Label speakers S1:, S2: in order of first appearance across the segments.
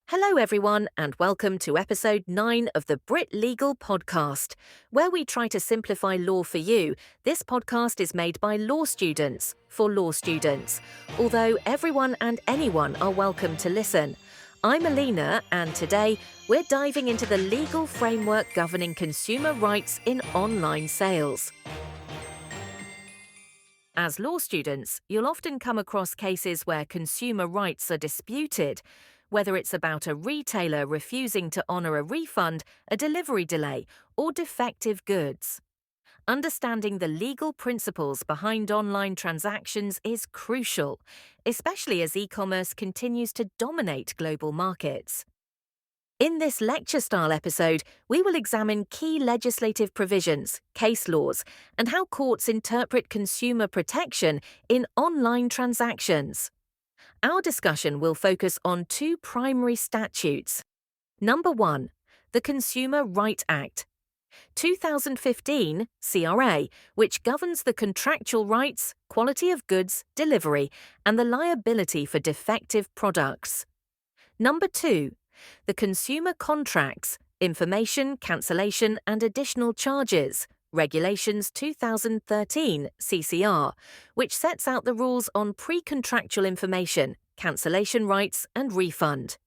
S1: Hello, everyone, and welcome to episode 9 of the Brit Legal Podcast, where we try to simplify law for you. This podcast is made by law students for law students, although everyone and anyone are welcome to listen. I'm Alina, and today we're diving into the legal framework governing consumer rights in online sales. As law students, you'll often come across cases where consumer rights are disputed, whether it's about a retailer refusing to honor a refund, a delivery delay, or defective goods. Understanding the legal principles behind online transactions is crucial, especially as e-commerce continues to dominate global markets. In this lecture-style episode, we will examine key legislative provisions, case laws, and how courts interpret consumer protection in online transactions. Our discussion will focus on two primary statutes. Number 1, the Consumer Right Act, 2015 CRA, which governs the contractual rights, quality of goods, delivery, and the liability for defective products. Number 2, the Consumer Contracts, Information, Cancellation and Additional Charges, Regulations 2013 CCR, which sets out the rules on pre-contractual information, cancellation rights and refund.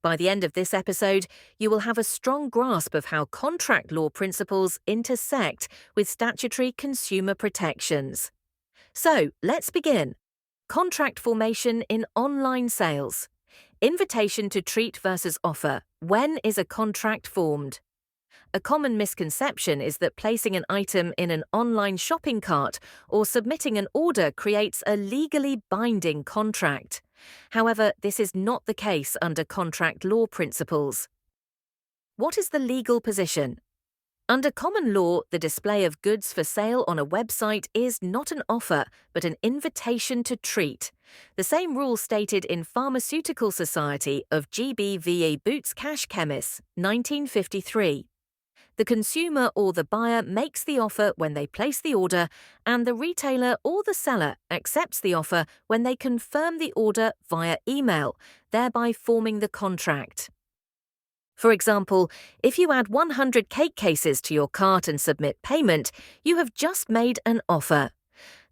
S1: By the end of this episode, you will have a strong grasp of how contract law principles intersect with statutory consumer protections. So, let's begin. Contract formation in online sales. Invitation to treat versus offer. When is a contract formed? A common misconception is that placing an item in an online shopping cart or submitting an order creates a legally binding contract. However, this is not the case under contract law principles. What is the legal position? Under common law, the display of goods for sale on a website is not an offer, but an invitation to treat. The same rule stated in Pharmaceutical Society of GBVE Boots Cash Chemists, 1953. The consumer or the buyer makes the offer when they place the order, and the retailer or the seller accepts the offer when they confirm the order via email, thereby forming the contract. For example, if you add 100 cake cases to your cart and submit payment, you have just made an offer.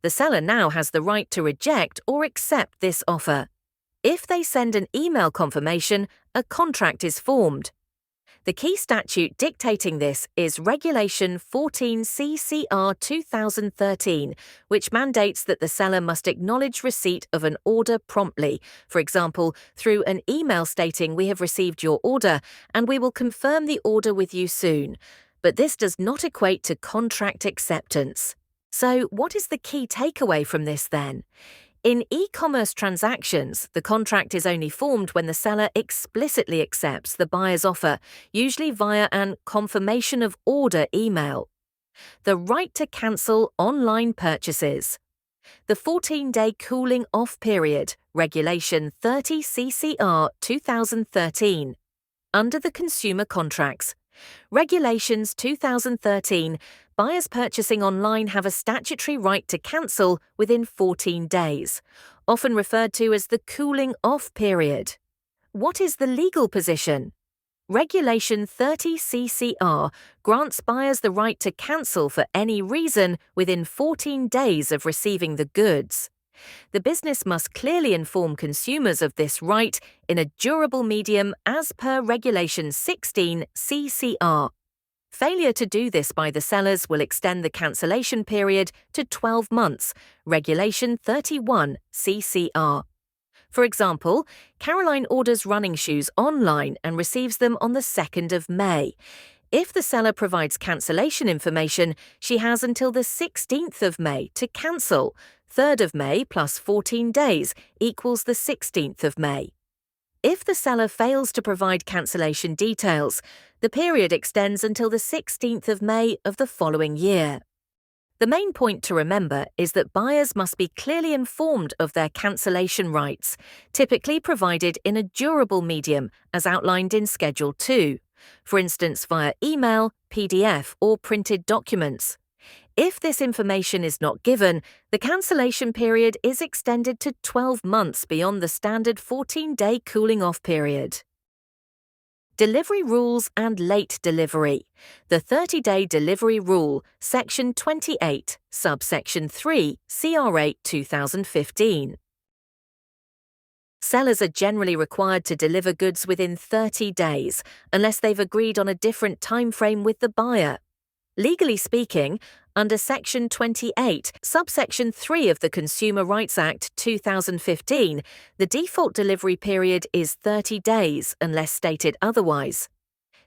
S1: The seller now has the right to reject or accept this offer. If they send an email confirmation, a contract is formed. The key statute dictating this is Regulation 14 CCR 2013, which mandates that the seller must acknowledge receipt of an order promptly, for example, through an email stating we have received your order and we will confirm the order with you soon. But this does not equate to contract acceptance. So, what is the key takeaway from this then? In e-commerce transactions, the contract is only formed when the seller explicitly accepts the buyer's offer, usually via an confirmation of order email. The right to cancel online purchases. The 14-day cooling off period, Regulation 30 CCR 2013. Under the consumer contracts. Regulations 2013, buyers purchasing online have a statutory right to cancel within 14 days, often referred to as the cooling off period. What is the legal position? Regulation 30 CCR grants buyers the right to cancel for any reason within 14 days of receiving the goods. The business must clearly inform consumers of this right in a durable medium as per Regulation 16 CCR. Failure to do this by the sellers will extend the cancellation period to 12 months, Regulation 31 CCR. For example, Caroline orders running shoes online and receives them on the 2nd of May. If the seller provides cancellation information, she has until the 16th of May to cancel. 3rd of May plus 14 days equals the 16th of May. If the seller fails to provide cancellation details, the period extends until the 16th of May of the following year. The main point to remember is that buyers must be clearly informed of their cancellation rights, typically provided in a durable medium as outlined in Schedule 2, for instance via email, PDF or printed documents. If this information is not given, the cancellation period is extended to 12 months beyond the standard 14-day cooling-off period. Delivery rules and late delivery. The 30-day delivery rule, Section 28, subsection 3, CR8 2015. Sellers are generally required to deliver goods within 30 days, unless they've agreed on a different timeframe with the buyer. Legally speaking, under Section 28, subsection 3 of the Consumer Rights Act 2015, the default delivery period is 30 days unless stated otherwise.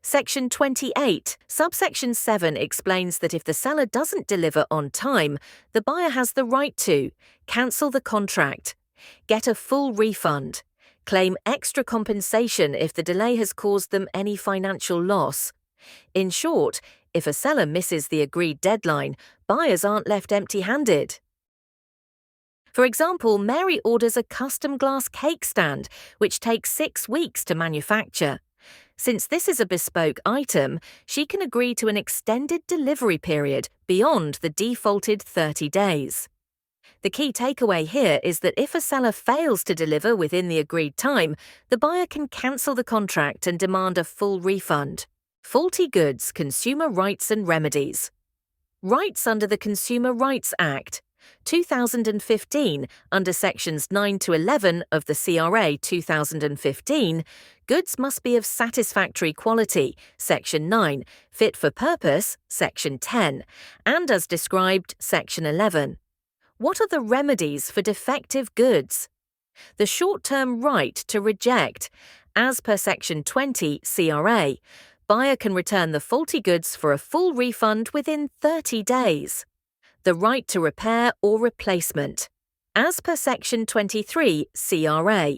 S1: Section 28, subsection 7 explains that if the seller doesn't deliver on time, the buyer has the right to cancel the contract, get a full refund, claim extra compensation if the delay has caused them any financial loss. In short, if a seller misses the agreed deadline, buyers aren't left empty-handed. For example, Mary orders a custom glass cake stand, which takes 6 weeks to manufacture. Since this is a bespoke item, she can agree to an extended delivery period beyond the defaulted 30 days. The key takeaway here is that if a seller fails to deliver within the agreed time, the buyer can cancel the contract and demand a full refund. Faulty goods, consumer rights and remedies. Rights under the Consumer Rights Act 2015, under Sections 9 to 11 of the CRA 2015, goods must be of satisfactory quality, Section 9, fit for purpose, Section 10, and as described, Section 11. What are the remedies for defective goods? The short-term right to reject. As per Section 20 CRA, buyer can return the faulty goods for a full refund within 30 days. The right to repair or replacement. As per Section 23 CRA,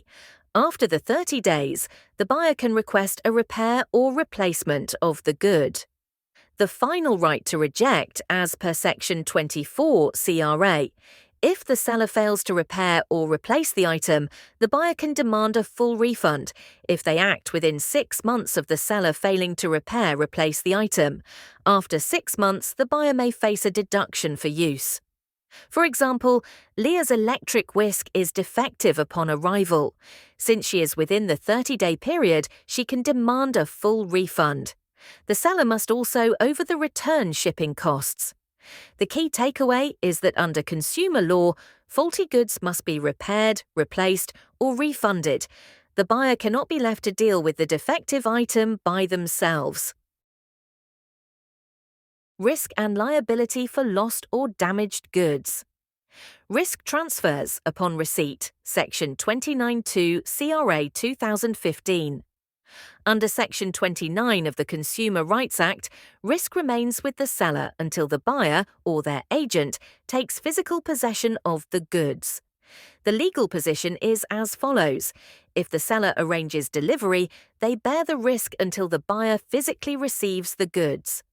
S1: after the 30 days, the buyer can request a repair or replacement of the good. The final right to reject, as per Section 24 CRA. If the seller fails to repair or replace the item, the buyer can demand a full refund if they act within 6 months of the seller failing to replace the item. After 6 months, the buyer may face a deduction for use. For example, Leah's electric whisk is defective upon arrival. Since she is within the 30-day period, she can demand a full refund. The seller must also over the return shipping costs. The key takeaway is that under consumer law, faulty goods must be repaired, replaced, or refunded. The buyer cannot be left to deal with the defective item by themselves. Risk and liability for lost or damaged goods. Risk transfers upon receipt, Section 29(2) CRA 2015. Under Section 29 of the Consumer Rights Act, risk remains with the seller until the buyer or their agent takes physical possession of the goods. The legal position is as follows. If the seller arranges delivery, they bear the risk until the buyer physically receives the goods.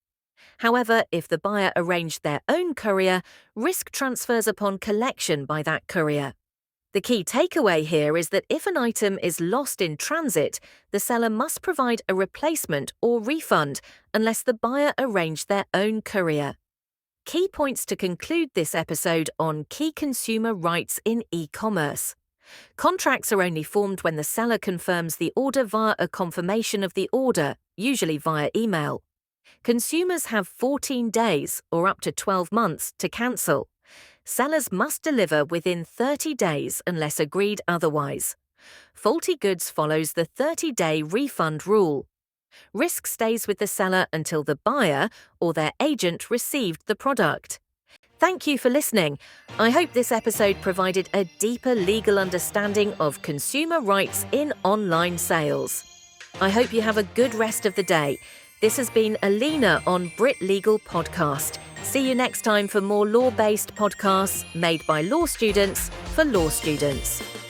S1: However, if the buyer arranged their own courier, risk transfers upon collection by that courier. The key takeaway here is that if an item is lost in transit, the seller must provide a replacement or refund unless the buyer arranged their own courier. Key points to conclude this episode on key consumer rights in e-commerce. Contracts are only formed when the seller confirms the order via a confirmation of the order, usually via email. Consumers have 14 days, or up to 12 months, to cancel. Sellers must deliver within 30 days unless agreed otherwise. Faulty goods follows the 30-day refund rule. Risk stays with the seller until the buyer or their agent received the product. Thank you for listening. I hope this episode provided a deeper legal understanding of consumer rights in online sales. I hope you have a good rest of the day. This has been Alina on Brit Legal Podcast. See you next time for more law-based podcasts made by law students for law students.